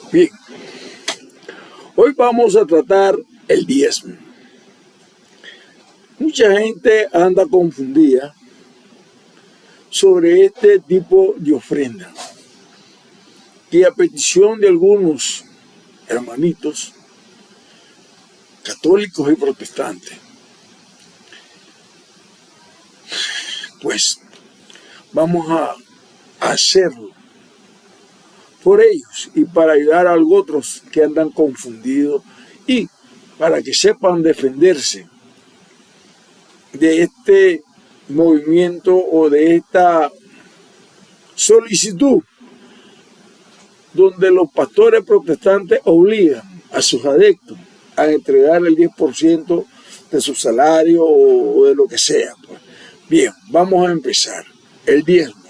Bien, hoy vamos a tratar el diezmo. Mucha gente anda confundida sobre este tipo de ofrenda, que a petición de algunos hermanitos católicos y protestantes, pues vamos a hacerlo por ellos y para ayudar a los otros que andan confundidos y para que sepan defenderse de este movimiento o de esta solicitud donde los pastores protestantes obligan a sus adeptos a entregar el 10% de su salario o de lo que sea. Bien, vamos a empezar. El diezmo.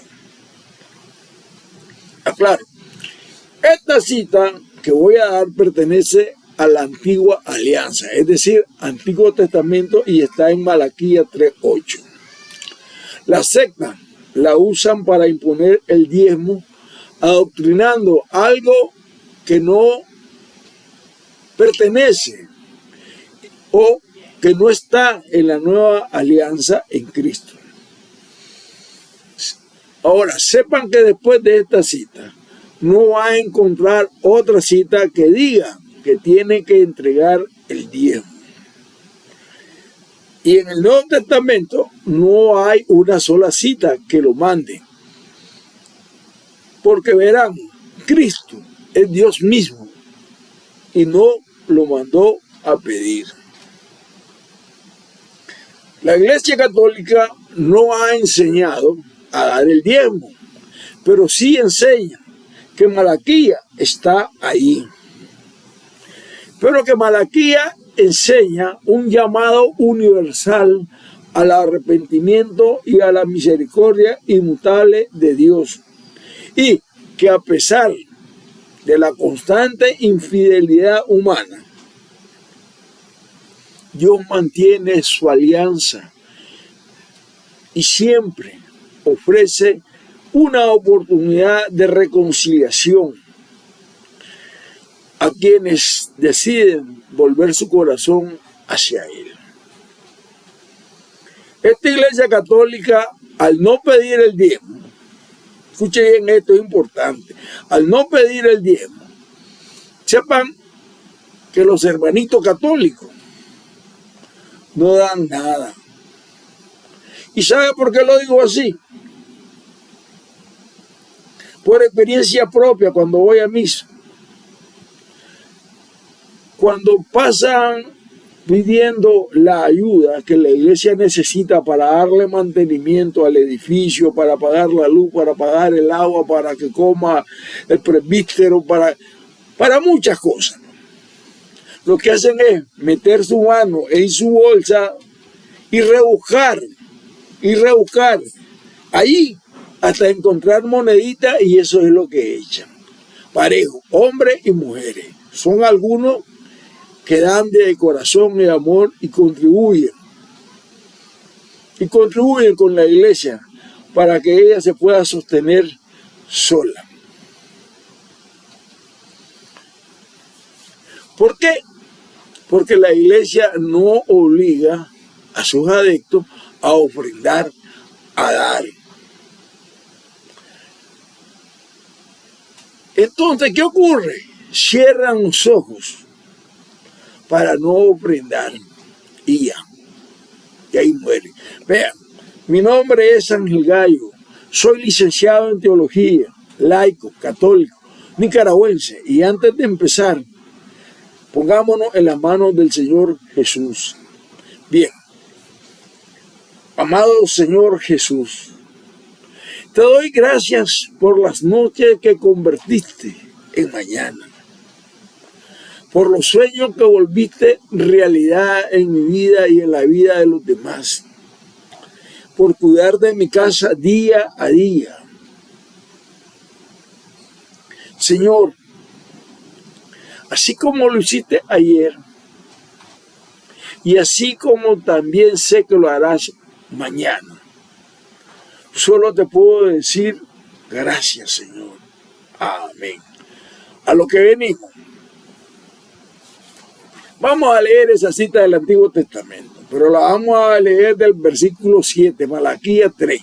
Aclaro, esta cita que voy a dar pertenece a la antigua alianza, es decir, Antiguo Testamento, y está en Malaquías 3:8. La secta la usan para imponer el diezmo, adoctrinando algo que no pertenece o que no está en la nueva alianza en Cristo. Ahora, sepan que después de esta cita no va a encontrar otra cita que diga que tiene que entregar el diezmo. Y en el Nuevo Testamento no hay una sola cita que lo mande. Porque verán, Cristo es Dios mismo y no lo mandó a pedir. La Iglesia Católica no ha enseñado a dar el diezmo, pero sí enseña que Malaquías está ahí. Pero que Malaquías enseña un llamado universal al arrepentimiento y a la misericordia inmutable de Dios. Y que a pesar de la constante infidelidad humana, Dios mantiene su alianza y siempre ofrece una oportunidad de reconciliación a quienes deciden volver su corazón hacia Él. Esta Iglesia Católica, al no pedir el diezmo, escuchen bien, esto es importante, al no pedir el diezmo, sepan que los hermanitos católicos no dan nada. ¿Y sabe por qué lo digo así? Por experiencia propia, cuando voy a misa. Cuando pasan pidiendo la ayuda que la iglesia necesita para darle mantenimiento al edificio, para pagar la luz, para pagar el agua, para que coma el presbítero, para muchas cosas. Lo que hacen es meter su mano en su bolsa y rebuscar ahí hasta encontrar moneditas, y eso es lo que echan. Parejo, hombres y mujeres. Son algunos que dan de corazón y amor y contribuyen con la iglesia para que ella se pueda sostener sola. ¿Por qué? Porque la iglesia no obliga a sus adeptos a ofrendar, a dar. Entonces, ¿qué ocurre? Cierran los ojos para no ofrendar y ya. Y ahí muere. Vean, mi nombre es Ángel Gallo. Soy licenciado en teología, laico, católico, nicaragüense. Y antes de empezar, pongámonos en las manos del Señor Jesús. Bien. Amado Señor Jesús, te doy gracias por las noches que convertiste en mañana, por los sueños que volviste realidad en mi vida y en la vida de los demás, por cuidar de mi casa día a día. Señor, así como lo hiciste ayer, y así como también sé que lo harás mañana, solo te puedo decir gracias, Señor. Amén. a lo que venimos. Vamos a leer esa cita del Antiguo Testamento, pero la vamos a leer del versículo 7, Malaquías 3,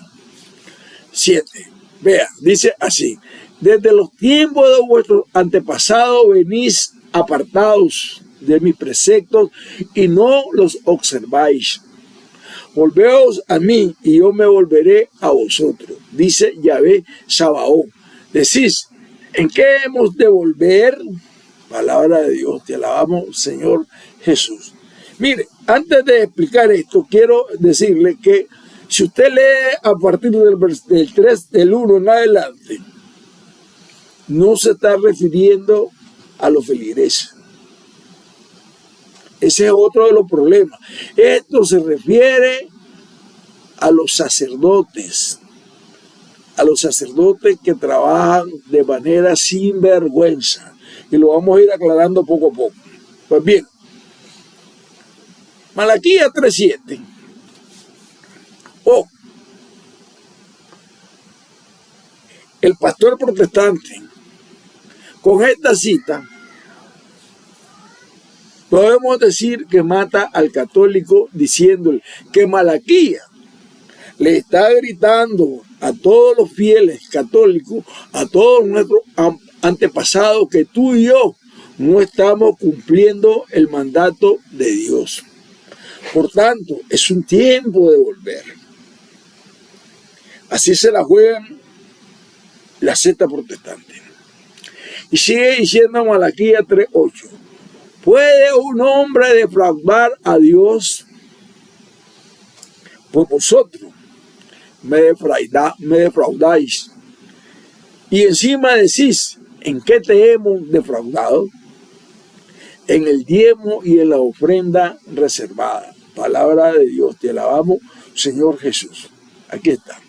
7. Vea, dice así: desde los tiempos de vuestros antepasados venís apartados de mis preceptos y no los observáis. Volveos a mí y yo me volveré a vosotros, dice Yahvé Sabaoth. Decís, ¿en qué hemos de volver? Palabra de Dios, te alabamos, Señor Jesús. Mire, antes de explicar esto, quiero decirle que si usted lee a partir del 3, del 1 en adelante, no se está refiriendo a los feligreses. Ese es otro de los problemas. Esto se refiere a los sacerdotes que trabajan de manera sin vergüenza. Y lo vamos a ir aclarando poco a poco. Pues bien, Malaquías 3:7. El pastor protestante, con esta cita, podemos decir que mata al católico diciéndole que Malaquías le está gritando a todos los fieles católicos, a todos nuestros antepasados, que tú y yo no estamos cumpliendo el mandato de Dios. Por tanto, es un tiempo de volver. Así se la juegan la secta protestante. Y sigue diciendo Malaquías 3:8. ¿Puede un hombre defraudar a Dios? Pues vosotros me defraudáis. Y encima decís, ¿en qué te hemos defraudado? En el diezmo y en la ofrenda reservada. Palabra de Dios, te alabamos, Señor Jesús. Aquí está.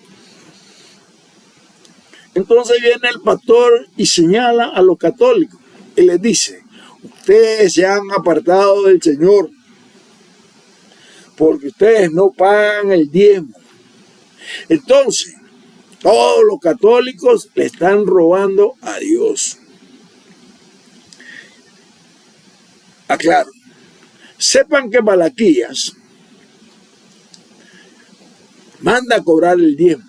Entonces viene el pastor y señala a los católicos y les dice, ustedes se han apartado del Señor porque ustedes no pagan el diezmo. Entonces, todos los católicos le están robando a Dios. Aclaro, sepan que Malaquías manda a cobrar el diezmo,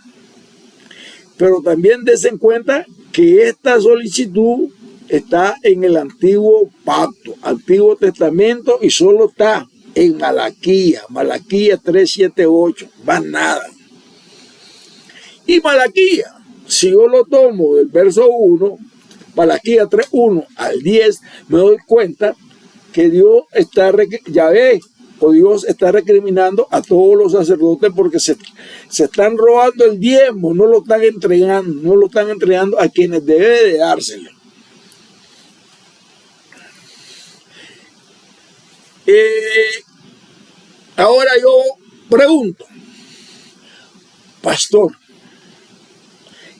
pero también den cuenta que esta solicitud está en el antiguo pacto, Antiguo Testamento, y solo está en Malaquías 3, 7, 8, más nada. Y Malaquías, si yo lo tomo del verso 1, Malaquías 3, 1 al 10, me doy cuenta que Dios está recriminando a todos los sacerdotes porque se están robando el diezmo, no lo están entregando a quienes debe de dárselo. Ahora yo pregunto, pastor,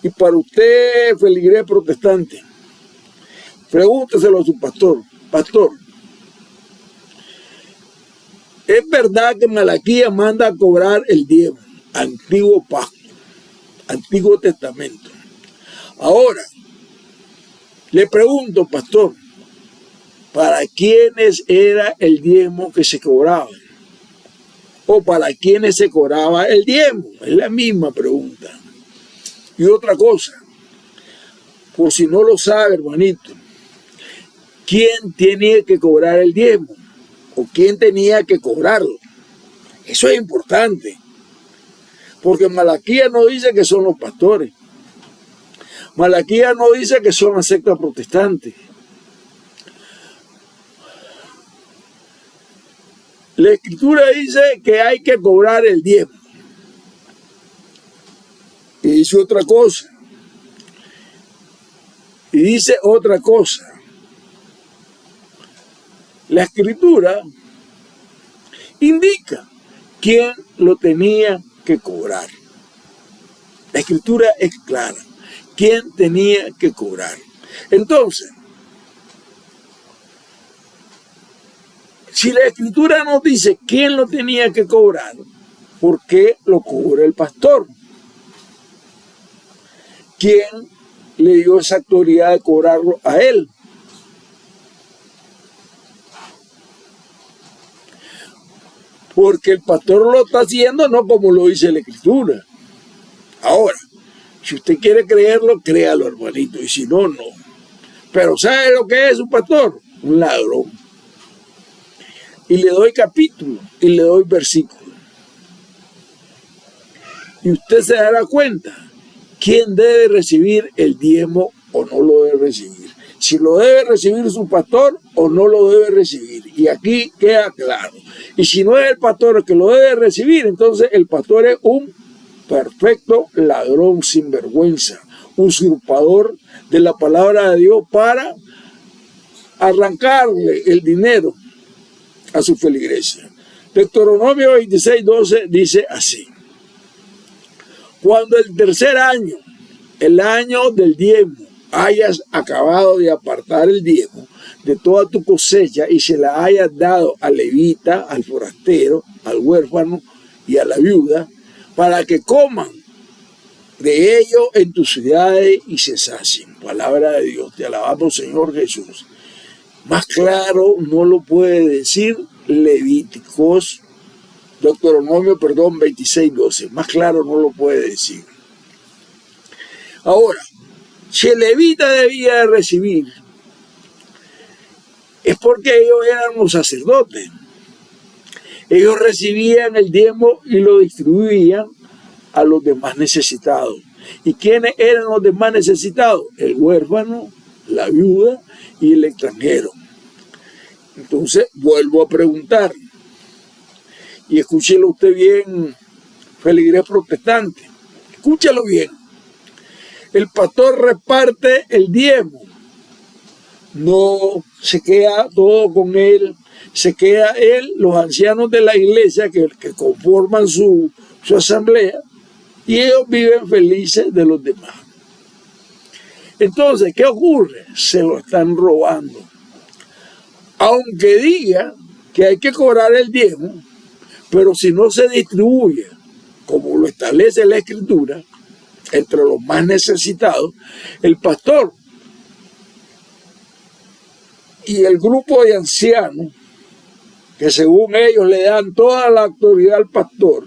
y para usted, feligrés protestante, pregúnteselo a su pastor, ¿es verdad que Malaquías manda a cobrar el diezmo? Antiguo pacto, Antiguo Testamento. Ahora, le pregunto, pastor, ¿para quiénes era el diezmo que se cobraba? ¿O para quiénes se cobraba el diezmo? Es la misma pregunta. Y otra cosa, por si no lo sabe, hermanito, ¿quién tenía que cobrar el diezmo? ¿O quién tenía que cobrarlo? Eso es importante. Porque Malaquías no dice que son los pastores. Malaquías no dice que son las sectas protestantes. La Escritura dice que hay que cobrar el diezmo. Y dice otra cosa. Y dice otra cosa. La Escritura indica quién lo tenía que cobrar. La Escritura es clara. ¿Quién tenía que cobrar? Entonces, si la Escritura nos dice quién lo tenía que cobrar, ¿por qué lo cobra el pastor? ¿Quién le dio esa autoridad de cobrarlo a él? porque el pastor lo está haciendo no como lo dice la Escritura. Ahora, si usted quiere creerlo, créalo, hermanito, y si no, no. Pero ¿sabe lo que es un pastor? Un ladrón. Y le doy capítulo y le doy versículo. Y usted se dará cuenta quién debe recibir el diezmo o no lo debe recibir. Si lo debe recibir su pastor o no lo debe recibir. Y aquí queda claro. Y si no es el pastor el que lo debe recibir, entonces el pastor es un perfecto ladrón sin vergüenza, usurpador de la palabra de Dios para arrancarle el dinero a su feligresía. Deuteronomio 26:12 dice así: cuando el tercer año, el año del diezmo, hayas acabado de apartar el diezmo de toda tu cosecha y se la hayas dado al levita, al forastero, al huérfano y a la viuda, para que coman de ello en tus ciudades y se sacien. Palabra de Dios, te alabamos, Señor Jesús. Más claro no lo puede decir Deuteronomio 26:12. Más claro no lo puede decir. Ahora, si el levita debía de recibir, es porque ellos eran los sacerdotes. Ellos recibían el diezmo y lo distribuían a los demás necesitados. ¿Y quiénes eran los demás necesitados? El huérfano, la viuda y el extranjero. Entonces, vuelvo a preguntar, y escúchelo usted bien, feligrés protestante, escúchalo bien. El pastor reparte el diezmo, no se queda todo con él, se queda él, los ancianos de la iglesia que conforman su asamblea, y ellos viven felices de los demás. Entonces, ¿qué ocurre? Se lo están robando. Aunque diga que hay que cobrar el diezmo, pero si no se distribuye, como lo establece la Escritura, entre los más necesitados, el pastor y el grupo de ancianos, que según ellos le dan toda la autoridad al pastor,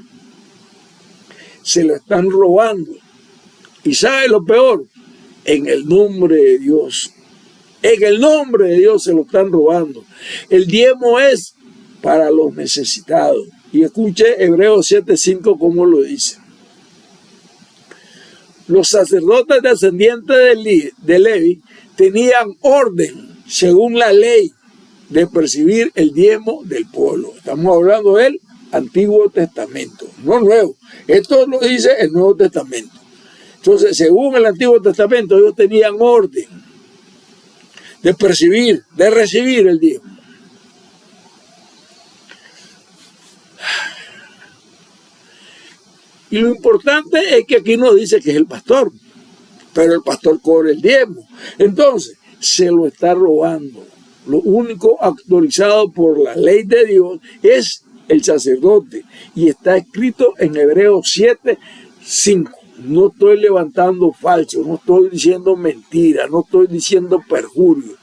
se lo están robando. ¿Y sabe lo peor? En el nombre de Dios. En el nombre de Dios se lo están robando. El diezmo es para los necesitados. Y escuche Hebreos 7:5 cómo lo dice. Los sacerdotes descendientes de Levi tenían orden, según la ley, de percibir el diezmo del pueblo. Estamos hablando del Antiguo Testamento, no Nuevo. Esto lo dice el Nuevo Testamento. Entonces, según el Antiguo Testamento, ellos tenían orden de percibir, de recibir el diezmo. Y lo importante es que aquí no dice que es el pastor, pero el pastor cobra el diezmo. Entonces, se lo está robando. Lo único autorizado por la ley de Dios es el sacerdote. Y está escrito en Hebreos 7:5. No estoy levantando falso, no estoy diciendo mentira, no estoy diciendo perjurio.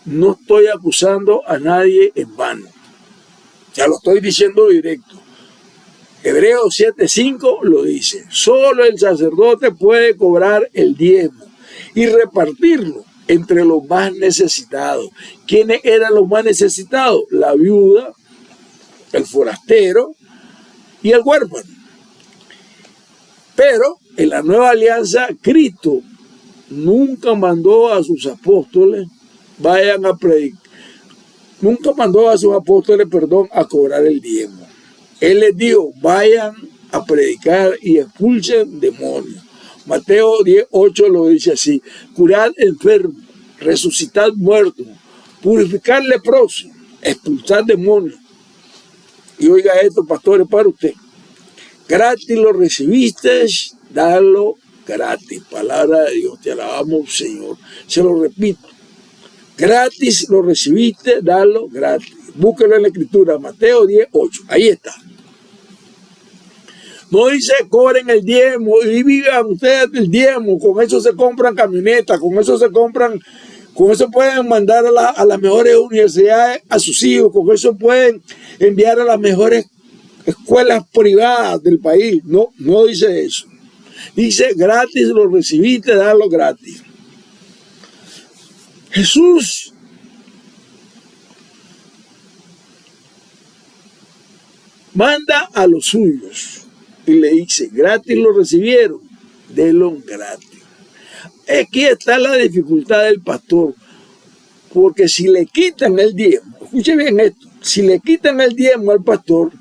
No estoy acusando a nadie en vano. Ya lo estoy diciendo directo. Hebreos 7:5 lo dice. Solo el sacerdote puede cobrar el diezmo y repartirlo entre los más necesitados. ¿Quiénes eran los más necesitados? La viuda, el forastero y el huérfano. Pero en la nueva alianza, Cristo nunca mandó a sus apóstoles vayan a predicar. Nunca mandó a sus apóstoles, a cobrar el diezmo. Él les dijo, vayan a predicar y expulsen demonios. Mateo 10:8 lo dice así: curad enfermos, resucitad muertos, purificar leprosos, expulsar demonios. Y oiga esto, pastores, para usted. Gratis lo recibiste, dalo gratis. Palabra de Dios, te alabamos, Señor. Se lo repito. Gratis lo recibiste, dalo gratis. Búsquelo en la Escritura, Mateo 10:8. Ahí está. No dice cobren el diezmo y vivan ustedes el diezmo. Con eso se compran camionetas, con eso pueden mandar a las mejores universidades a sus hijos, con eso pueden enviar a las mejores escuelas privadas del país. No, no dice eso. Dice gratis lo recibiste, dalo gratis. Jesús manda a los suyos y le dice, gratis lo recibieron, denlo gratis. Aquí está la dificultad del pastor, porque si le quitan el diezmo, escuche bien esto, si le quitan el diezmo al pastor,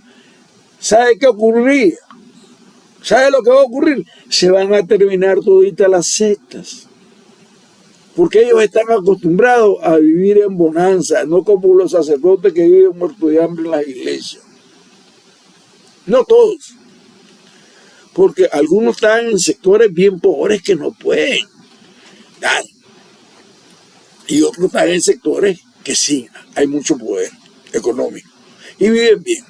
¿sabe qué ocurriría? ¿Sabe lo que va a ocurrir? Se van a terminar toditas las sectas, porque ellos están acostumbrados a vivir en bonanza, no como los sacerdotes que viven muertos de hambre en las iglesias. No todos, porque algunos están en sectores bien pobres que no pueden dar, y otros están en sectores que sí, hay mucho poder económico y viven bien.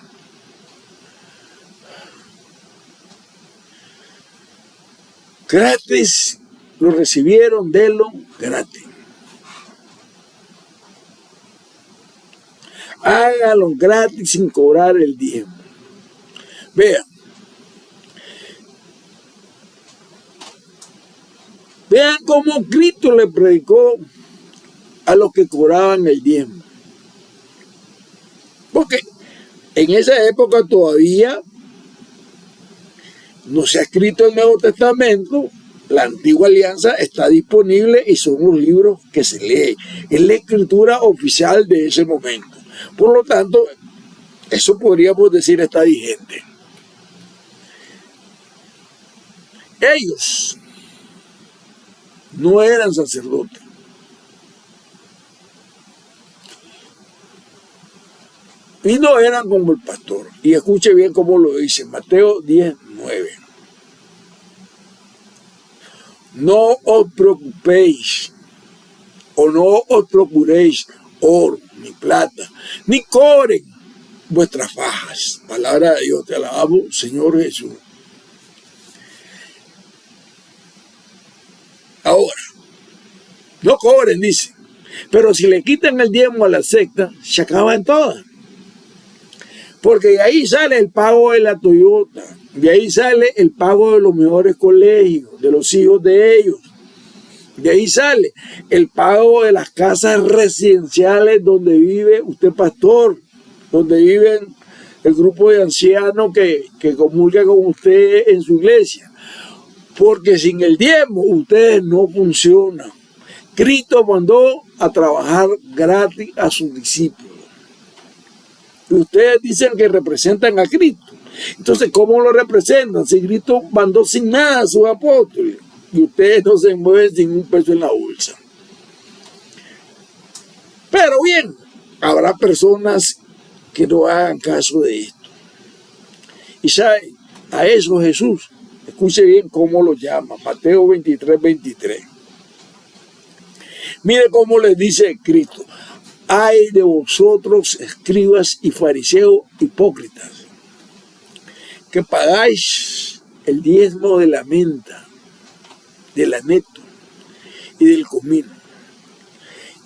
Gratis lo recibieron, denlo gratis. Hágalo gratis sin cobrar el diezmo. Vean cómo Cristo le predicó a los que cobraban el diezmo. Porque en esa época todavía no se ha escrito el Nuevo Testamento, la Antigua Alianza está disponible y son los libros que se leen. Es la escritura oficial de ese momento. Por lo tanto, eso podríamos decir está vigente. Ellos no eran sacerdotes. Y no eran como el pastor. Y escuche bien cómo lo dice Mateo 10:9. No os preocupéis o no os procuréis oro, ni plata, ni cobre vuestras fajas. Palabra de Dios, te alabamos, Señor Jesús. Ahora, no cobren, dice. Pero si le quitan el diezmo a la secta, se acaban todas. Porque de ahí sale el pago de la Toyota, de ahí sale el pago de los mejores colegios, de los hijos de ellos. De ahí sale el pago de las casas residenciales donde vive usted, pastor, donde viven el grupo de ancianos que comulga con usted en su iglesia. Porque sin el diezmo ustedes no funcionan. Cristo mandó a trabajar gratis a sus discípulos. Y ustedes dicen que representan a Cristo. Entonces, ¿cómo lo representan? Si Cristo mandó sin nada a sus apóstoles y ustedes no se mueven sin un peso en la bolsa. Pero bien, habrá personas que no hagan caso de esto. Y sabe, a eso Jesús, escuche bien cómo lo llama, Mateo 23:23. Mire cómo les dice Cristo. Ay de vosotros, escribas y fariseos hipócritas, que pagáis el diezmo de la menta, del aneto y del comino,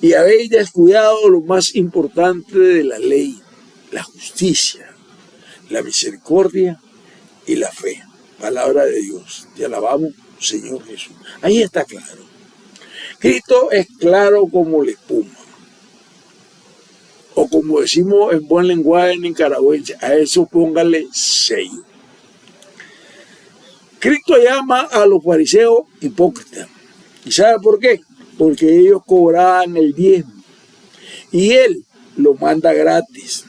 y habéis descuidado lo más importante de la ley, la justicia, la misericordia y la fe. Palabra de Dios. Te alabamos, Señor Jesús. Ahí está claro. Cristo es claro como la espuma. O como decimos en buen lenguaje nicaragüense, a eso póngale sello. Cristo llama a los fariseos hipócritas. ¿Y sabe por qué? Porque ellos cobraban el diezmo y Él lo manda gratis.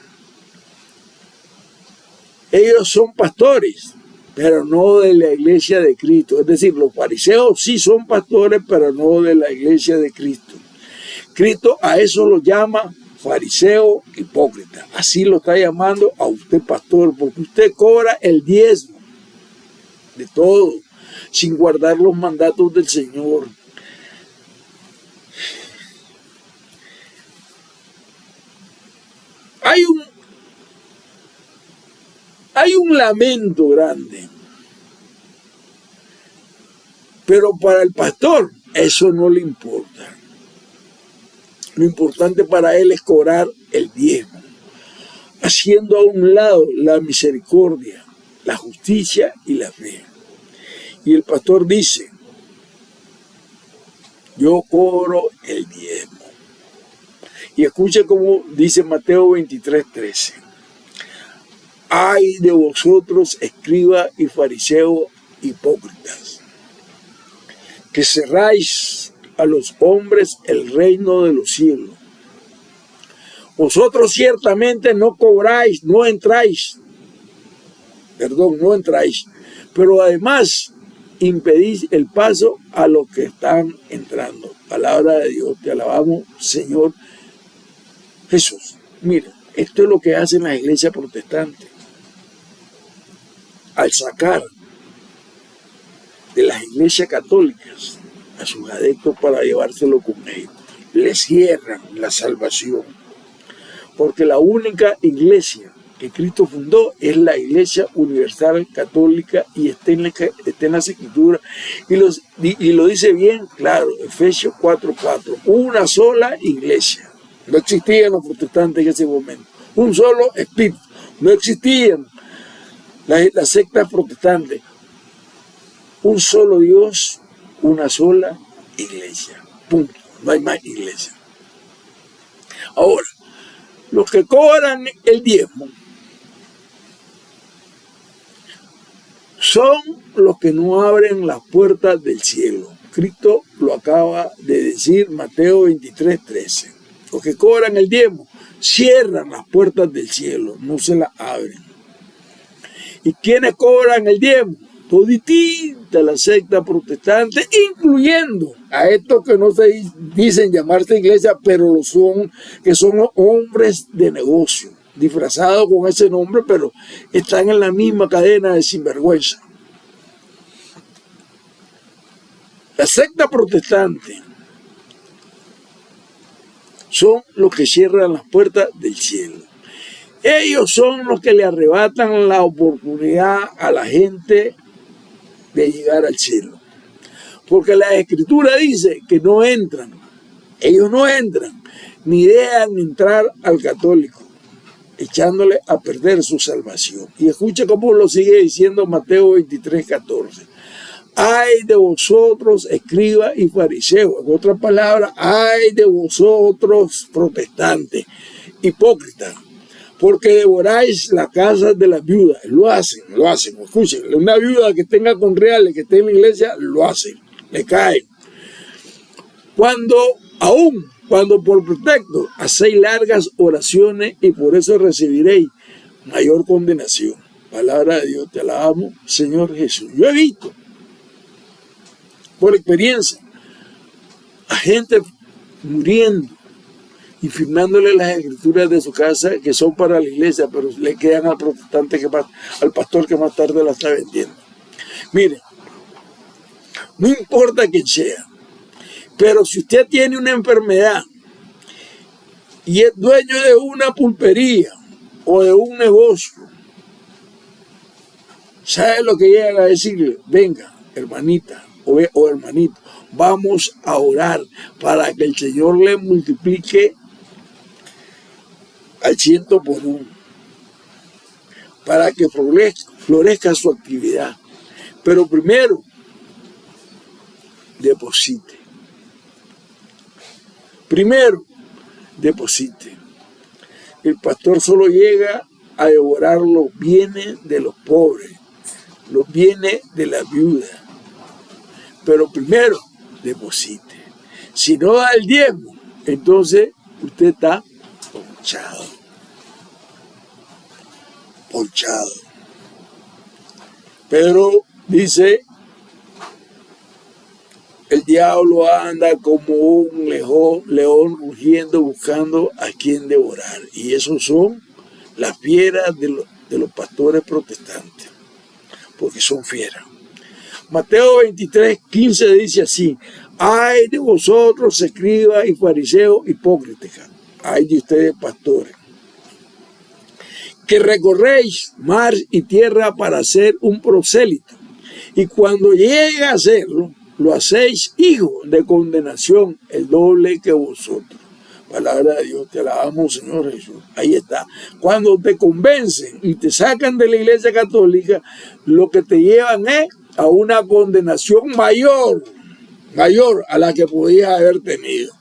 Ellos son pastores, pero no de la iglesia de Cristo. Es decir, los fariseos sí son pastores, pero no de la iglesia de Cristo. Cristo a eso lo llama fariseo hipócrita. Así lo está llamando a usted, pastor, porque usted cobra el diezmo de todo, sin guardar los mandatos del Señor. Hay un lamento grande, pero para el pastor eso no le importa. Lo importante para él es cobrar el diezmo, haciendo a un lado la misericordia, la justicia y la fe. Y el pastor dice, yo cobro el diezmo. Y escuche cómo dice Mateo 23:13. Ay de vosotros, escribas y fariseos hipócritas, que cerráis a los hombres el reino de los cielos. Vosotros ciertamente no cobráis, no entráis, pero además impedís el paso a los que están entrando. Palabra de Dios, te alabamos, Señor Jesús. Mira, esto es lo que hacen las iglesias protestantes. Al sacar de las iglesias católicas a sus adeptos para llevárselo con ellos, les cierran la salvación. Porque la única iglesia que Cristo fundó es la Iglesia Universal Católica y está en las Escrituras. Y lo dice bien claro, Efesios 4:4. Una sola iglesia. No existían los protestantes en ese momento. Un solo espíritu. No existían las sectas protestantes. Un solo Dios, una sola iglesia. Punto. No hay más iglesia. Ahora, los que cobran el diezmo son los que no abren las puertas del cielo. Cristo lo acaba de decir, Mateo 23:13. Los que cobran el diezmo cierran las puertas del cielo, no se las abren. ¿Y quiénes cobran el diezmo? Toditita la secta protestante, incluyendo a estos que no se dicen llamarse iglesia, pero lo son, que son hombres de negocio, disfrazados con ese nombre, pero están en la misma cadena de sinvergüenza. La secta protestante son los que cierran las puertas del cielo. Ellos son los que le arrebatan la oportunidad a la gente de llegar al cielo. Porque la Escritura dice que no entran. Ellos no entran, ni dejan entrar al católico, echándole a perder su salvación. Y escucha cómo lo sigue diciendo Mateo 23:14. Ay de vosotros, escribas y fariseos. En otras palabras, ay de vosotros, protestantes, hipócritas, porque devoráis las casas de las viudas. Lo hacen. Escuchen, una viuda que tenga con reales, que esté en la iglesia, lo hacen. Le caen. Cuando por pretexto hacéis largas oraciones y por eso recibiréis mayor condenación. Palabra de Dios, te alabamos, Señor Jesús. Yo he visto, por experiencia, a gente muriendo y firmándole las escrituras de su casa que son para la iglesia, pero le quedan al protestante, al pastor que más tarde la está vendiendo. Mire, no importa quién sea, pero si usted tiene una enfermedad y es dueño de una pulpería o de un negocio, ¿sabe lo que llegan a decirle? Venga, hermanita o hermanito, vamos a orar para que el Señor le multiplique al 100 por 1, para que florezca su actividad. Pero primero, deposite. El pastor solo llega a devorar los bienes de los pobres, los bienes de la viuda. Pero primero, deposite. Si no da el diezmo, entonces usted está ponchado. Pedro dice, el diablo anda como un león rugiendo buscando a quien devorar. Y esos son las fieras de los pastores protestantes, porque son fieras. Mateo 23:15 dice así: ay de vosotros, escribas y fariseos hipócritas, ay de ustedes, pastores, que recorréis mar y tierra para ser un prosélito, y cuando llega a hacerlo, lo hacéis hijo de condenación, el doble que vosotros. Palabra de Dios, te alabamos, Señor Jesús. Ahí está. Cuando te convencen y te sacan de la iglesia católica, lo que te llevan es a una condenación mayor a la que podías haber tenido.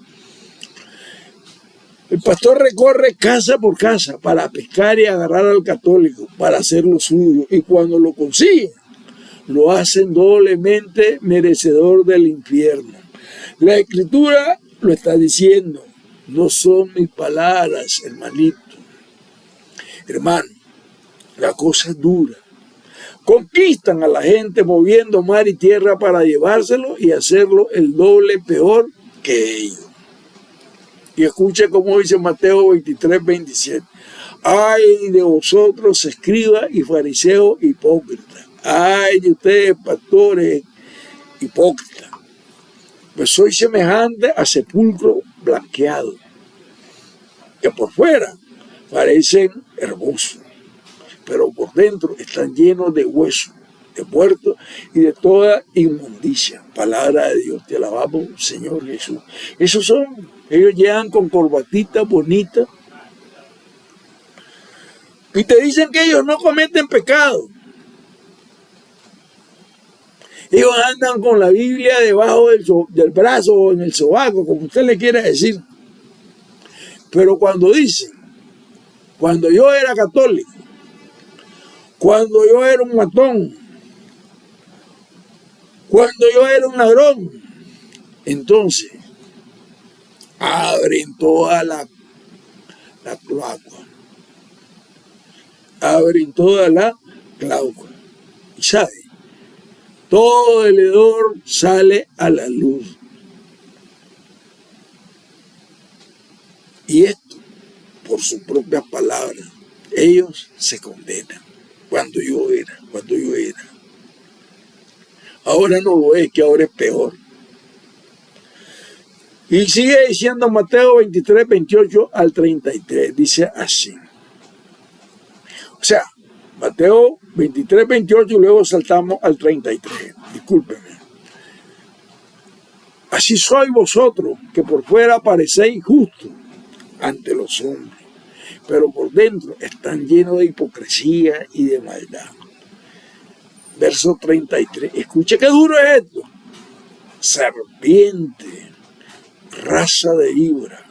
El pastor recorre casa por casa para pescar y agarrar al católico, para hacer lo suyo. Y cuando lo consiguen, lo hacen doblemente merecedor del infierno. La Escritura lo está diciendo. No son mis palabras, hermanito. Hermano, la cosa es dura. Conquistan a la gente moviendo mar y tierra para llevárselo y hacerlo el doble peor que ellos. Y escuche cómo dice Mateo 23, 27. Ay de vosotros, escribas y fariseos hipócritas. Ay de ustedes, pastores hipócritas. Pues soy semejante a sepulcro blanqueado, que por fuera parecen hermosos, pero por dentro están llenos de huesos, de muertos y de toda inmundicia. Palabra de Dios, te alabamos, Señor Jesús. Esos son, ellos llegan con corbatita bonita y te dicen que ellos no cometen pecado. Ellos andan con la Biblia debajo del brazo o en el sobaco, como usted le quiera decir. Pero cuando dicen, cuando yo era católico, cuando yo era un matón, cuando yo era un ladrón, entonces abren toda la cloaca. Abren toda la cloaca. Y ¿sabe? Todo el hedor sale a la luz. Y esto, por sus propias palabras, ellos se condenan. Cuando yo era. Ahora no lo es, que ahora es peor. Y sigue diciendo Mateo 23, 28 al 33. Dice así. O sea, Mateo 23, 28 y luego saltamos al 33. Discúlpeme. Así sois vosotros, que por fuera parecéis justos ante los hombres, pero por dentro están llenos de hipocresía y de maldad. Verso 33. Escuche qué duro es esto. Serpiente, raza de víbora,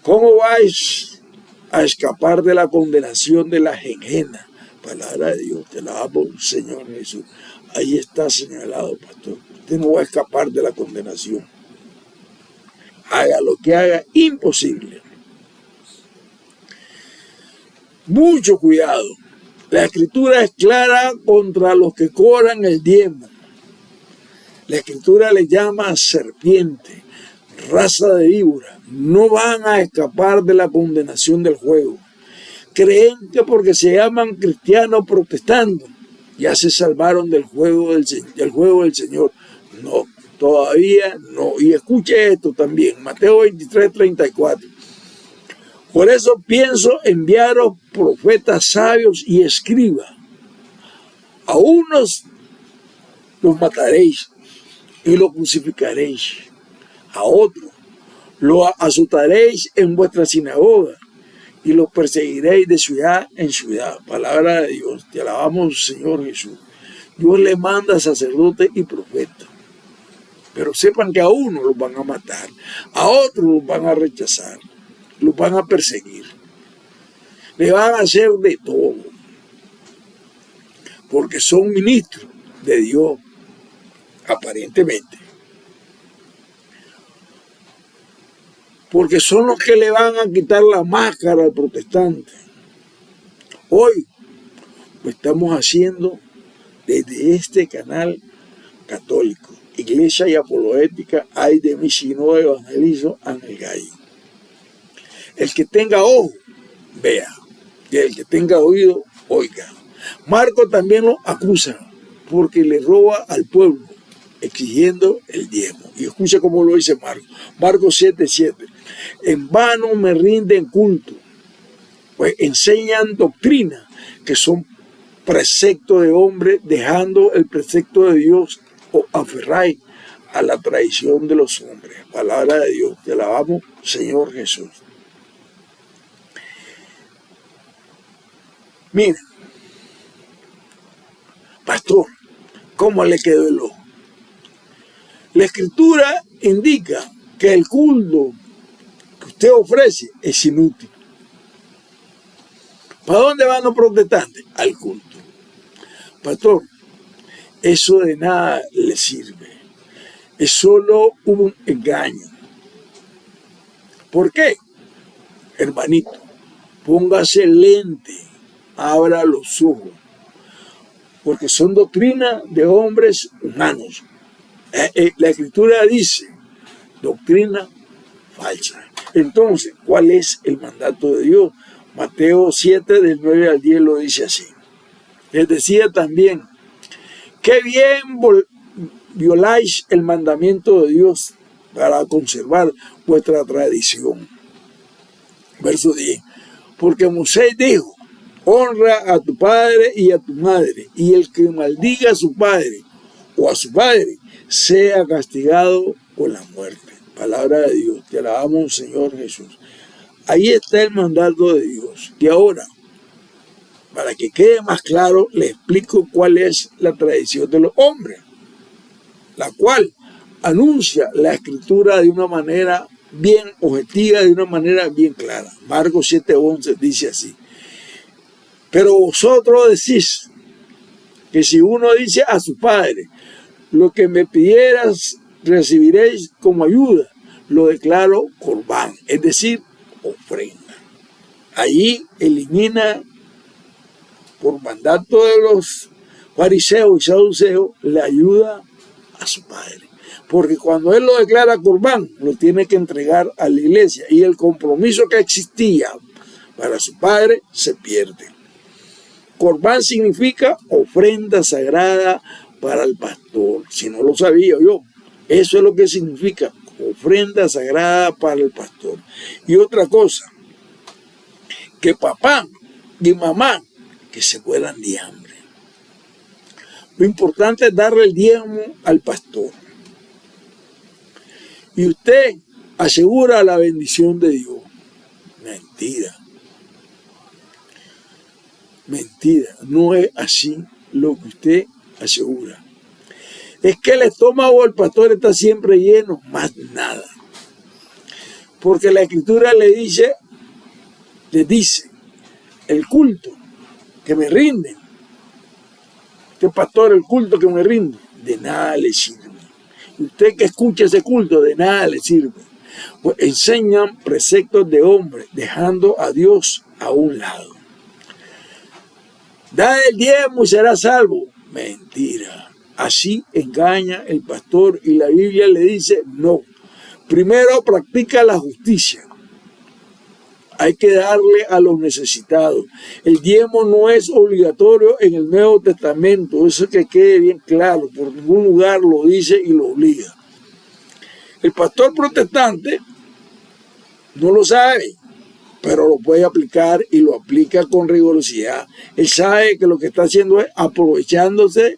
¿cómo vais a escapar de la condenación de la gehenna? Palabra de Dios, te alabamos, Señor Jesús. Ahí está señalado, pastor. Usted no va a escapar de la condenación. Haga lo que haga, imposible. Mucho cuidado. La Escritura es clara contra los que cobran el diezmo. La Escritura les llama serpiente, raza de víbora. No van a escapar de la condenación del juego. Creen que porque se llaman cristianos protestando, ya se salvaron del juego del Señor. No, todavía no. Y escuche esto también, Mateo 23, 34. Por eso pienso enviaros profetas sabios y escribas. A unos los mataréis y los crucificaréis. A otros los azotaréis en vuestra sinagoga y los perseguiréis de ciudad en ciudad. Palabra de Dios. Te alabamos, Señor Jesús. Dios le manda sacerdotes y profetas. Pero sepan que a unos los van a matar, a otros los van a rechazar, los van a perseguir. Le van a hacer de todo. Porque son ministros de Dios, aparentemente. Porque son los que le van a quitar la máscara al protestante. Hoy lo estamos haciendo desde este canal católico, Iglesia y Apologética, ay de mí si no evangelizo Ángel Gallo. El que tenga ojo, vea, y el que tenga oído, oiga. Marco también lo acusa porque le roba al pueblo, exigiendo el diezmo. Y escucha cómo lo dice Marco. Marco 7:7. En vano me rinden culto, pues enseñan doctrina que son preceptos de hombre, dejando el precepto de Dios, o aferráis a la traición de los hombres. Palabra de Dios, te alabamos, Señor Jesús. Miren, pastor, ¿cómo le quedó el ojo? La Escritura indica que el culto que usted ofrece es inútil. ¿Para dónde van los protestantes? Al culto. Pastor, eso de nada le sirve. Es solo un engaño. ¿Por qué? Hermanito, póngase lente, abra los ojos, porque son doctrinas de hombres humanos. La Escritura dice, doctrina falsa. Entonces, ¿cuál es el mandato de Dios? Mateo 7, del 9 al 10 lo dice así. Les decía también, qué bien violáis el mandamiento de Dios para conservar vuestra tradición. Verso 10. Porque Moisés dijo, honra a tu padre y a tu madre, y el que maldiga a su padre o a su padre sea castigado con la muerte. Palabra de Dios, te alabamos, Señor Jesús. Ahí está el mandato de Dios. Y ahora, para que quede más claro, le explico cuál es la tradición de los hombres, la cual anuncia la Escritura de una manera bien objetiva, de una manera bien clara. Marcos 7:11 dice así. Pero vosotros decís que si uno dice a su padre, lo que me pidieras recibiréis como ayuda, lo declaro corbán, es decir, ofrenda. Allí elimina por mandato de los fariseos y saduceos la ayuda a su padre. Porque cuando él lo declara corbán, lo tiene que entregar a la iglesia y el compromiso que existía para su padre se pierde. Corbán significa ofrenda sagrada para el pastor. Si no lo sabía yo, eso es lo que significa ofrenda sagrada para el pastor. Y otra cosa, que papá y mamá que se mueran de hambre. Lo importante es darle el diezmo al pastor. Y usted asegura la bendición de Dios. Mentira. Mentira. No es así lo que usted asegura. Es que el estómago del pastor está siempre lleno, más nada. Porque la Escritura le dice, el culto que me rinden, este pastor, el culto que me rinde, de nada le sirve. Y usted que escucha ese culto, de nada le sirve. Pues enseñan preceptos de hombres, dejando a Dios a un lado. Da el diezmo y será salvo. Mentira. Así engaña el pastor y la Biblia le dice no. Primero practica la justicia. Hay que darle a los necesitados. El diezmo no es obligatorio en el Nuevo Testamento. Eso que quede bien claro. Por ningún lugar lo dice y lo obliga. El pastor protestante no lo sabe, pero lo puede aplicar y lo aplica con rigurosidad. Él sabe que lo que está haciendo es aprovechándose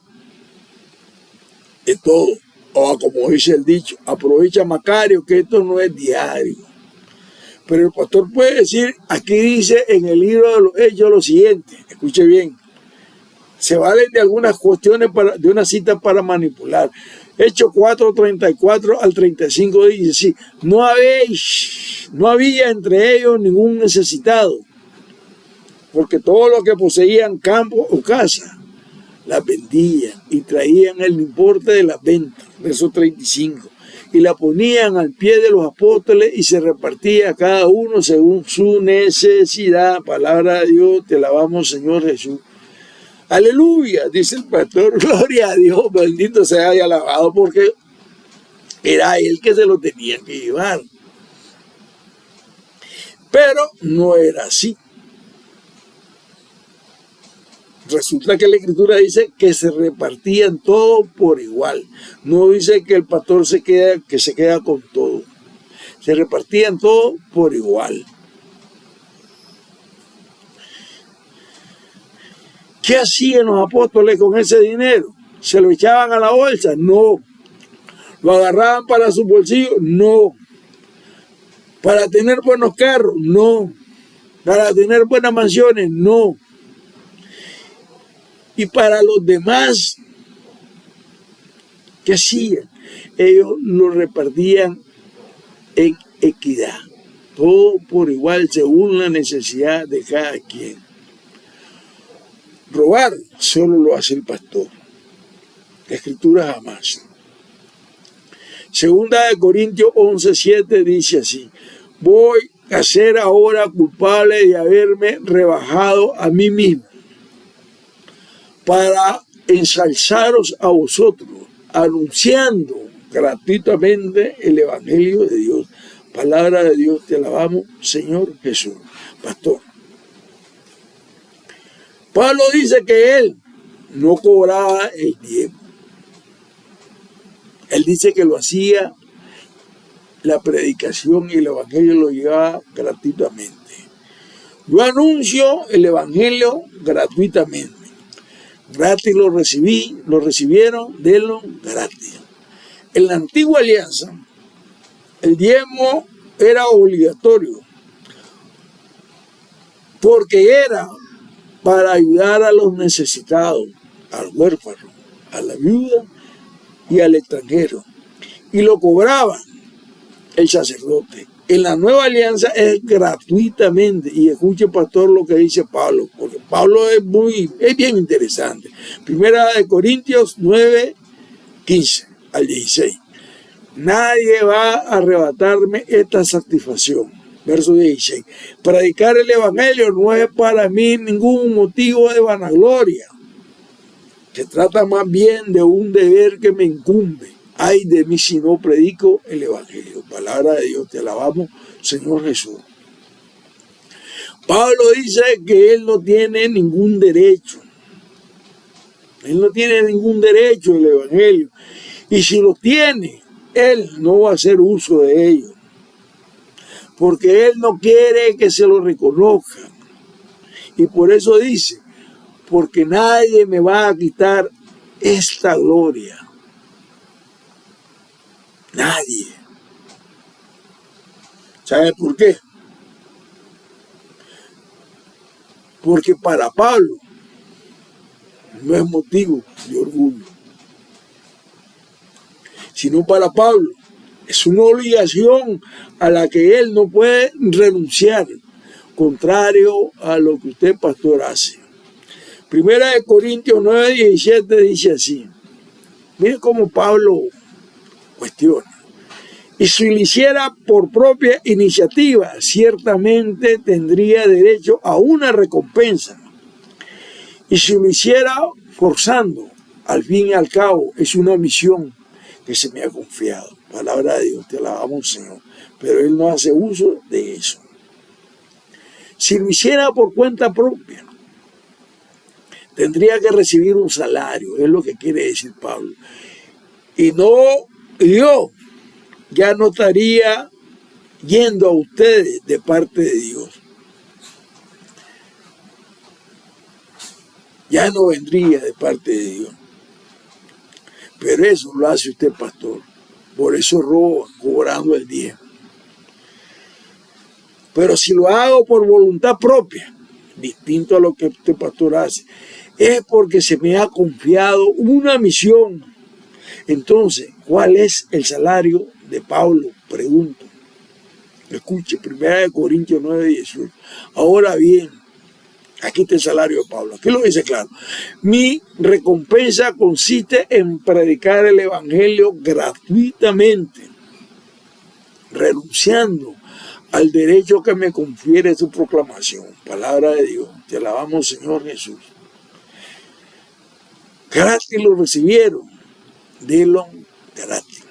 de todo. O como dice el dicho, aprovecha Macario, que esto no es diario. Pero el pastor puede decir, aquí dice en el libro de los Hechos lo siguiente, escuche bien, se valen de algunas cuestiones de una cita para manipular. Hechos 4:34 al 35 dice, sí, no había entre ellos ningún necesitado, porque todo lo que poseían campo o casa, las vendían y traían el importe de las ventas, verso 35. Y la ponían al pie de los apóstoles y se repartía a cada uno según su necesidad. Palabra de Dios, te alabamos, Señor Jesús. Aleluya, dice el pastor, gloria a Dios, bendito sea y alabado, porque era él que se lo tenía que llevar. Pero no era así. Resulta que la Escritura dice que se repartían todo por igual. No dice que el pastor se queda con todo. Se repartían todo por igual. ¿Qué hacían los apóstoles con ese dinero? ¿Se lo echaban a la bolsa? No. ¿Lo agarraban para su bolsillo? No. ¿Para tener buenos carros? No. ¿Para tener buenas mansiones? No. Y para los demás, ¿qué hacían? Ellos lo repartían en equidad. Todo por igual, según la necesidad de cada quien. Robar solo lo hace el pastor. La Escritura jamás. Segunda de Corintios 11:7 dice así: voy a ser ahora culpable de haberme rebajado a mí mismo para ensalzaros a vosotros, anunciando gratuitamente el Evangelio de Dios. Palabra de Dios, te alabamos, Señor Jesús. Pastor, Pablo dice que él no cobraba el diezmo. Él dice que lo hacía, la predicación y el Evangelio lo llevaba gratuitamente. Yo anuncio el Evangelio gratuitamente. Gratis lo recibí, lo recibieron, denlo gratis. En la antigua alianza, el diezmo era obligatorio, porque era para ayudar a los necesitados, al huérfano, a la viuda y al extranjero. Y lo cobraba el sacerdote. En la nueva alianza es gratuitamente. Y escuche, pastor, lo que dice Pablo, porque Pablo es bien interesante. Primera de Corintios 9:15 al 16. Nadie va a arrebatarme esta satisfacción. Verso 16. Predicar el Evangelio no es para mí ningún motivo de vanagloria. Se trata más bien de un deber que me incumbe. Ay de mí si no predico el Evangelio. Palabra de Dios, te alabamos, Señor Jesús. Pablo dice que él no tiene ningún derecho. Él no tiene ningún derecho al Evangelio. Y si lo tiene, él no va a hacer uso de ello. Porque él no quiere que se lo reconozcan. Y por eso dice, porque nadie me va a quitar esta gloria. Nadie. ¿Sabe por qué? Porque para Pablo no es motivo de orgullo, sino para Pablo es una obligación a la que él no puede renunciar, contrario a lo que usted, pastor, hace. Primera de Corintios 9:17 dice así. Mire cómo Pablo cuestiona. Y si lo hiciera por propia iniciativa, ciertamente tendría derecho a una recompensa. Y si lo hiciera forzando, al fin y al cabo, es una misión que se me ha confiado. Palabra de Dios, te alabamos, Señor. Pero él no hace uso de eso. Si lo hiciera por cuenta propia, tendría que recibir un salario, es lo que quiere decir Pablo. Y yo ya no estaría yendo a ustedes de parte de Dios. Ya no vendría de parte de Dios. Pero eso lo hace usted, pastor. Por eso roba, cobrando el diezmo. Pero si lo hago por voluntad propia, distinto a lo que usted, pastor, hace, es porque se me ha confiado una misión. Entonces, ¿cuál es el salario de Pablo? Pregunto. Escuche, 1 Corintios 9:18. Ahora bien, aquí está el salario de Pablo. Aquí lo dice claro. Mi recompensa consiste en predicar el Evangelio gratuitamente, renunciando al derecho que me confiere su proclamación. Palabra de Dios. Te alabamos, Señor Jesús. Gratis lo recibieron. Delo gratis.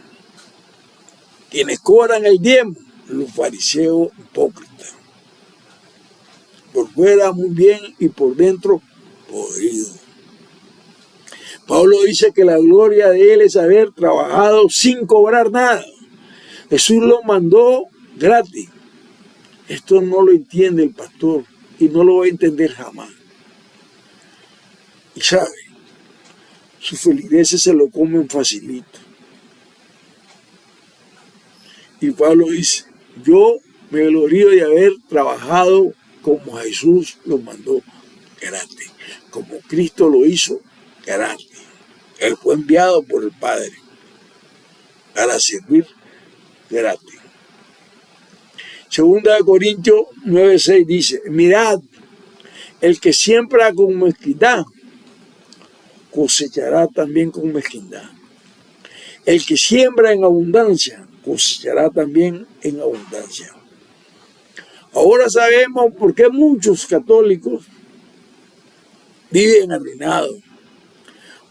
Quienes cobran el diezmo, los fariseos hipócritas. Por fuera muy bien y por dentro podrido. Pablo dice que la gloria de él es haber trabajado sin cobrar nada. Jesús lo mandó gratis. Esto no lo entiende el pastor y no lo va a entender jamás. Y sabe, sus feligreses se lo comen facilito. Y Pablo dice, yo me glorío de haber trabajado como Jesús lo mandó, gratis, como Cristo lo hizo, gratis. Él fue enviado por el Padre para servir gratis. Segunda de Corintios 9:6 dice, mirad, el que siembra con mezquindad, cosechará también con mezquindad. El que siembra en abundancia, cosechará también en abundancia. Ahora sabemos por qué muchos católicos viven arruinados.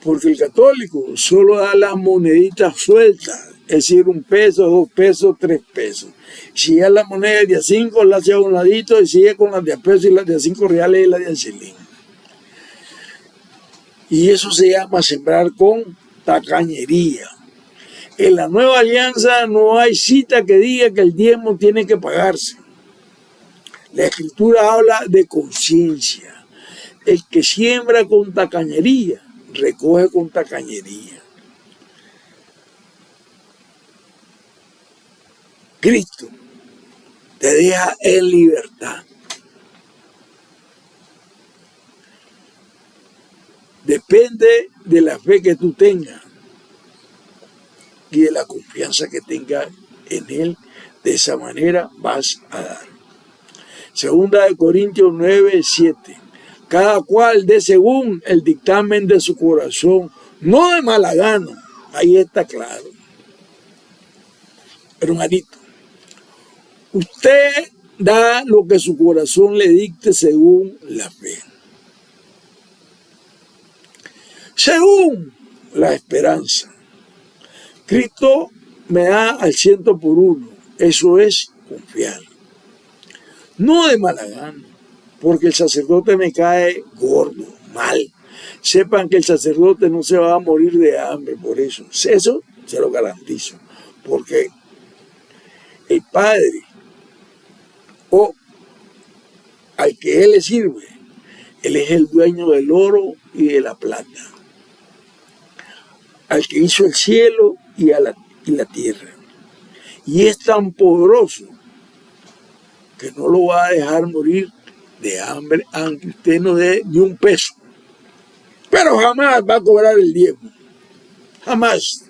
Porque el católico solo da las moneditas sueltas, es decir, 1 peso, 2 pesos, 3 pesos. Si ya la moneda de a 5, la hace a un ladito y sigue con las de a peso y las de a 5 reales y las de a chelín. Y eso se llama sembrar con tacañería. En la nueva alianza no hay cita que diga que el diezmo tiene que pagarse. La escritura habla de conciencia. El que siembra con tacañería, recoge con tacañería. Cristo te deja en libertad. Depende de la fe que tú tengas y de la confianza que tengas en Él. De esa manera vas a dar. Segunda de Corintios 9:7. Cada cual dé según el dictamen de su corazón, no de mala gana. Ahí está claro. Hermanito, usted da lo que su corazón le dicte según la fe. Según la esperanza. Cristo me da al 100 por 1. Eso es confiar. No de mala gana, porque el sacerdote me cae gordo, mal. Sepan que el sacerdote no se va a morir de hambre por eso. Eso se lo garantizo. Porque el Padre, o al que Él le sirve, Él es el dueño del oro y de la plata. Al que hizo el cielo y la tierra. Y es tan poderoso que no lo va a dejar morir de hambre, aunque usted no dé ni 1 peso. Pero jamás va a cobrar el diezmo. Jamás.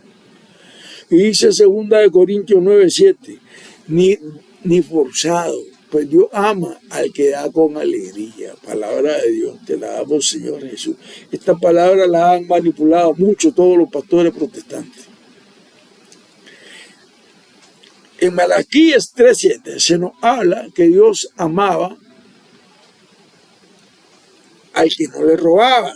Y dice 2 de Corintios 9:7, ni forzado, pues Dios ama al que da con alegría. Palabra de Dios, te la damos, Señor Jesús. Esta palabra la han manipulado mucho todos los pastores protestantes. En Malaquías 3:7 se nos habla que Dios amaba al que no le robaba.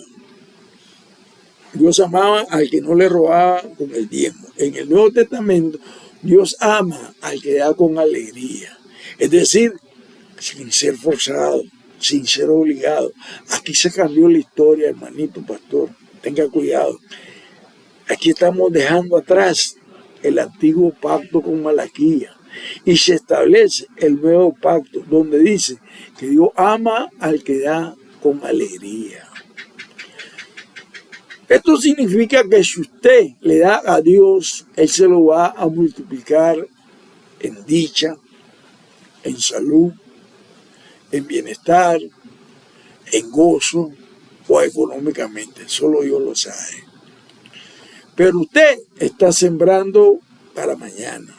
Dios amaba al que no le robaba con el diezmo. En el Nuevo Testamento, Dios ama al que da con alegría. Es decir, sin ser forzado, sin ser obligado. Aquí se cambió la historia, hermanito pastor. Tenga cuidado. Aquí estamos dejando atrás el antiguo pacto con Malaquías y se establece el nuevo pacto donde dice que Dios ama al que da con alegría. Esto significa que si usted le da a Dios, Él se lo va a multiplicar en dicha, en salud, en bienestar, en gozo o económicamente. Solo Dios lo sabe. Pero usted está sembrando para mañana.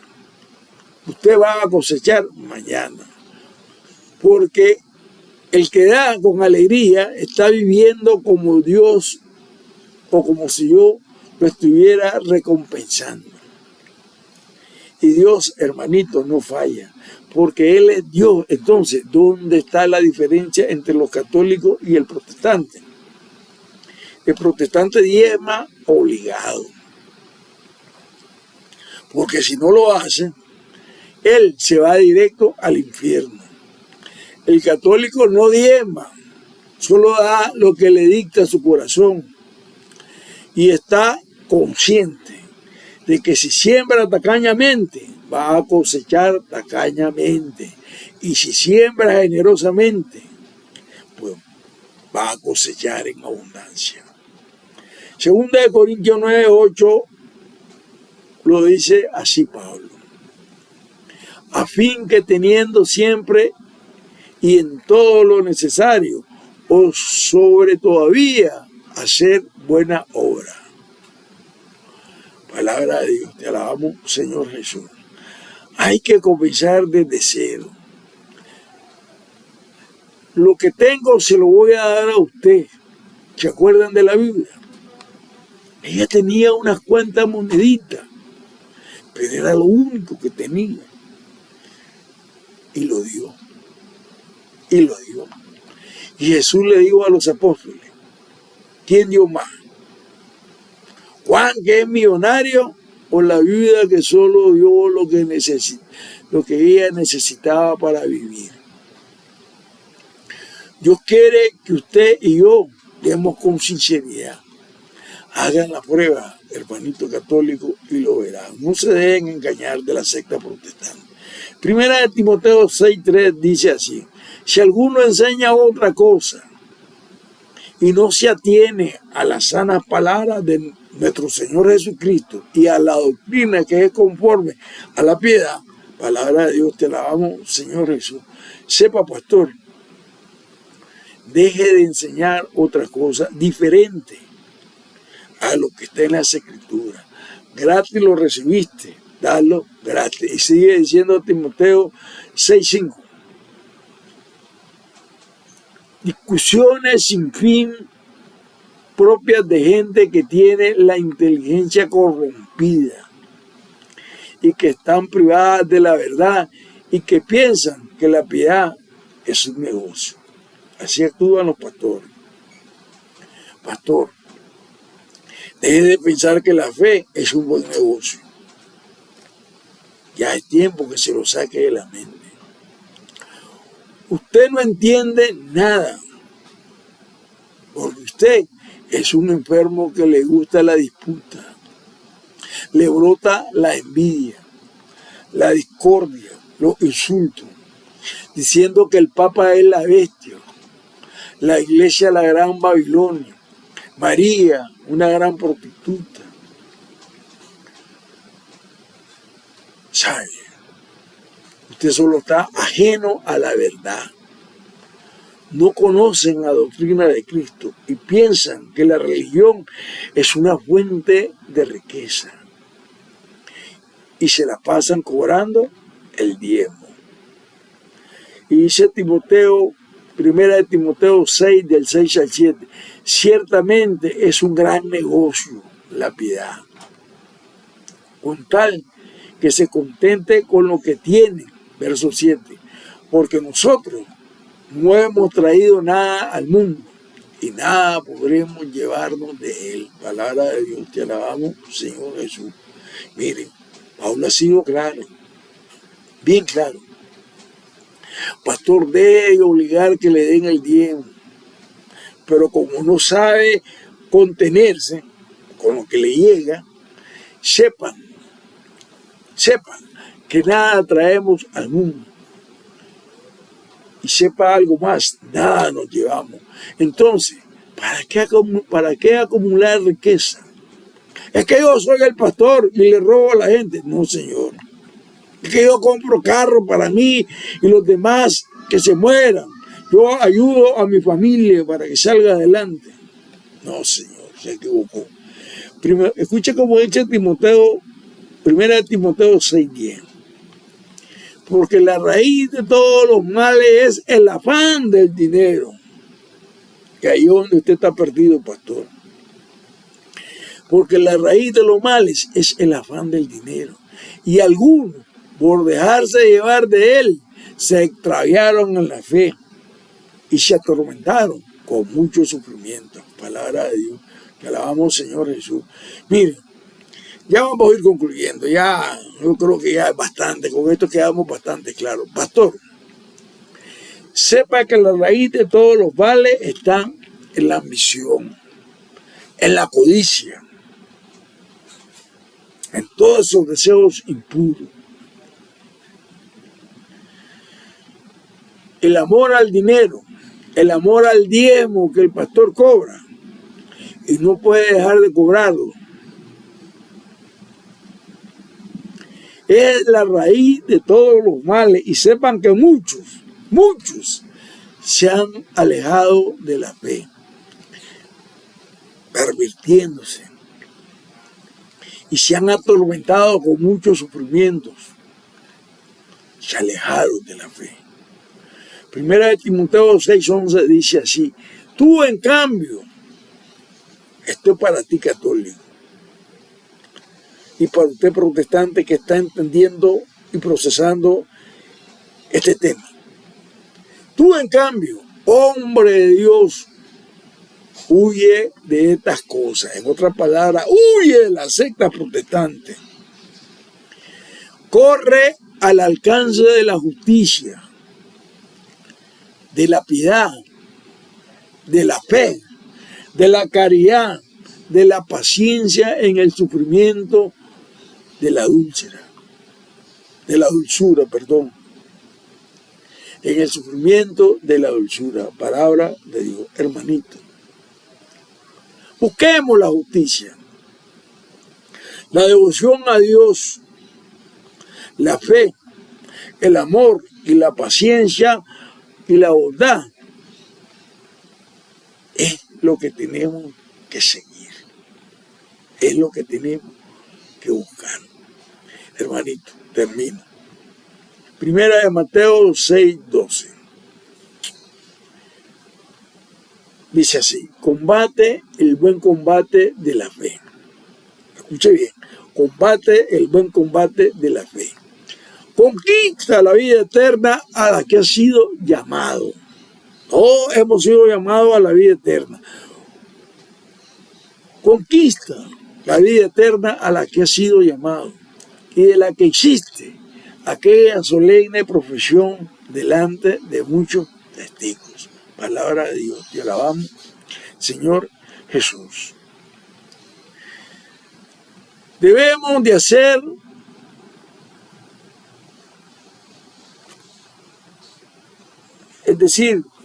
Usted va a cosechar mañana. Porque el que da con alegría está viviendo como Dios o como si yo lo estuviera recompensando. Y Dios, hermanito, no falla, porque Él es Dios. Entonces, ¿dónde está la diferencia entre los católicos y el protestante? El protestante diezma obligado, porque si no lo hace, él se va directo al infierno. El católico no diezma, solo da lo que le dicta su corazón y está consciente de que si siembra tacañamente, va a cosechar tacañamente. Y si siembra generosamente, pues va a cosechar en abundancia. Segunda de Corintios 9:8 lo dice así Pablo. a fin que teniendo siempre y en todo lo necesario, o sobre todavía hacer buena obra. Palabra de Dios, te alabamos, Señor Jesús. Hay que comenzar desde cero. Lo que tengo se lo voy a dar a usted. ¿Se acuerdan de la Biblia? Ella tenía unas cuantas moneditas, pero era lo único que tenía. Y lo dio. Y lo dio. Y Jesús le dijo a los apóstoles, ¿quién dio más? ¿Juan, que es millonario, o la viuda que solo dio lo que ella necesitaba para vivir? Dios quiere que usted y yo demos con sinceridad. Hagan la prueba, hermanito católico, y lo verán. No se dejen engañar de la secta protestante. Primera de Timoteo 6:3 dice así: si alguno enseña otra cosa y no se atiene a las sanas palabras de nuestro Señor Jesucristo y a la doctrina que es conforme a la piedad, palabra de Dios, te alabamos, Señor Jesús. Sepa, pastor, deje de enseñar otra cosa diferente a lo que está en las Escrituras. Gratis lo recibiste, dalo gratis. Y sigue diciendo Timoteo 6:5. Discusiones sin fin propias de gente que tiene la inteligencia corrompida y que están privadas de la verdad y que piensan que la piedad es un negocio. Así actúan los pastores. Pastor, deje de pensar que la fe es un buen negocio. Ya es tiempo que se lo saque de la mente. Usted no entiende nada, porque usted es un enfermo que le gusta la disputa, le brota la envidia, la discordia, los insultos, diciendo que el Papa es la bestia, la iglesia la gran Babilonia, María una gran prostituta. ¿Sabe? Usted solo está ajeno a la verdad. No conocen la doctrina de Cristo y piensan que la religión es una fuente de riqueza. Y se la pasan cobrando el diezmo. Y dice Timoteo, primera de Timoteo 6, del 6 al 7, ciertamente es un gran negocio la piedad, con tal que se contente con lo que tiene. Verso 7, porque nosotros no hemos traído nada al mundo y nada podremos llevarnos de él. Palabra de Dios, te alabamos, Señor Jesús. Miren, Pablo ha sido claro, bien claro. Pastor, debe obligar que le den el diezmo, pero como no sabe contenerse con lo que le llega, sepan que nada traemos al mundo. Y sepa algo más, nada nos llevamos. Entonces, ¿para qué acumular riqueza? Es que yo soy el pastor y le robo a la gente. No, Señor. Es que yo compro carro para mí y los demás que se mueran. Yo ayudo a mi familia para que salga adelante. No, Señor, se equivocó. Escucha como dice Timoteo, primera de Timoteo 6:10. Porque la raíz de todos los males es el afán del dinero. Y ahí es donde usted está perdido, pastor. Porque la raíz de los males es el afán del dinero. Y algunos, por dejarse llevar de él, se extraviaron en la fe y se atormentaron con mucho sufrimiento. Palabra de Dios. Que alabamos, Señor Jesús. Miren, ya vamos a ir concluyendo. Ya, yo creo que ya es bastante. Con esto quedamos bastante claros. Pastor, sepa que la raíz de todos los males está en la ambición, en la codicia, en todos esos deseos impuros. El amor al dinero, el amor al diezmo que el pastor cobra y no puede dejar de cobrarlo. es la raíz de todos los males. Y sepan que muchos se han alejado de la fe, pervirtiéndose, y se han atormentado con muchos sufrimientos. Se alejaron de la fe. Primera de Timoteo 6:11 dice así: tú, en cambio, esto es para ti, católico, y para usted, protestante, que está entendiendo y procesando este tema. Tú, en cambio, hombre de Dios, huye de estas cosas. En otras palabras, huye de la secta protestante. Corre al alcance de la justicia, de la piedad, de la fe, de la caridad, de la paciencia en el sufrimiento, de la dulzura, en el sufrimiento de la dulzura. Palabra de Dios, hermanito. Busquemos la justicia, la devoción a Dios, la fe, el amor y la paciencia y la bondad. Es lo que tenemos que seguir, es lo que tenemos que buscar. Hermanito, termino. Primera de Mateo 6:12. Dice así: combate el buen combate de la fe. Escuche bien, combate el buen combate de la fe. Conquista la vida eterna a la que has sido llamado. Todos hemos sido llamados a la vida eterna. Conquista la vida eterna a la que has sido llamado y de la que existe aquella solemne profesión delante de muchos testigos. Palabra de Dios. Te alabamos, Señor Jesús. Debemos de hacer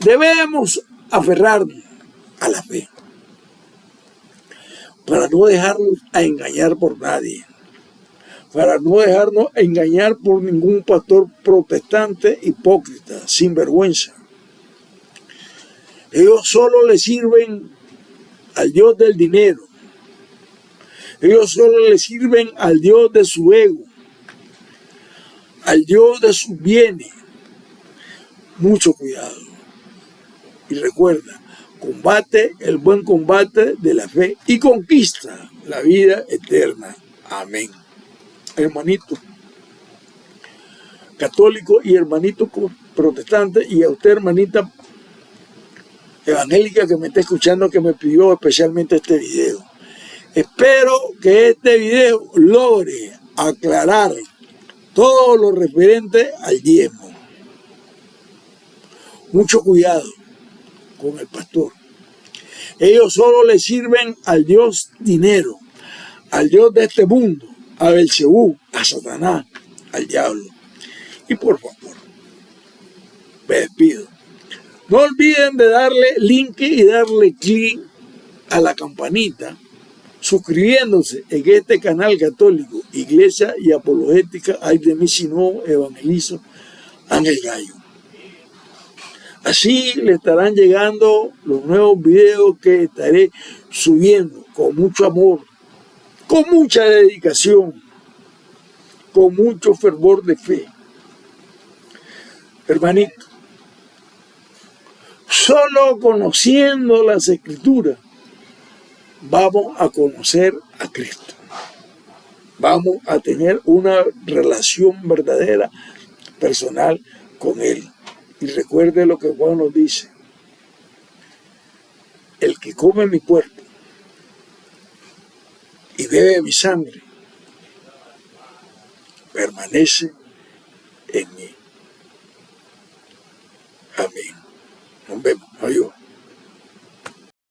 debemos aferrarnos a la fe para no dejarnos engañar por nadie, para no dejarnos engañar por ningún pastor protestante hipócrita, sinvergüenza. Ellos solo le sirven al Dios del dinero. Ellos solo le sirven al Dios de su ego, al Dios de sus bienes. Mucho cuidado. Y recuerda, combate el buen combate de la fe y conquista la vida eterna. Amén. Hermanito católico y hermanito protestante, y a usted, hermanita evangélica que me está escuchando, que me pidió especialmente este video. Espero que este video logre aclarar todo lo referente al diezmo. Mucho cuidado con el pastor. Ellos solo le sirven al Dios dinero, al Dios de este mundo, a Belcebú, a Satanás, al diablo. Y por favor, me despido. No olviden de darle link y darle clic a la campanita, suscribiéndose en este canal católico, Iglesia y Apologética, ay de mí si no evangelizo, Ángel Gallo. Así le estarán llegando los nuevos videos que estaré subiendo con mucho amor, con mucha dedicación, con mucho fervor de fe. Hermanito, solo conociendo las Escrituras vamos a conocer a Cristo. Vamos a tener una relación verdadera, personal con Él. Y recuerde lo que Juan nos dice: el que come mi cuerpo y bebe mi sangre permanece en mí. Amén. Nos vemos.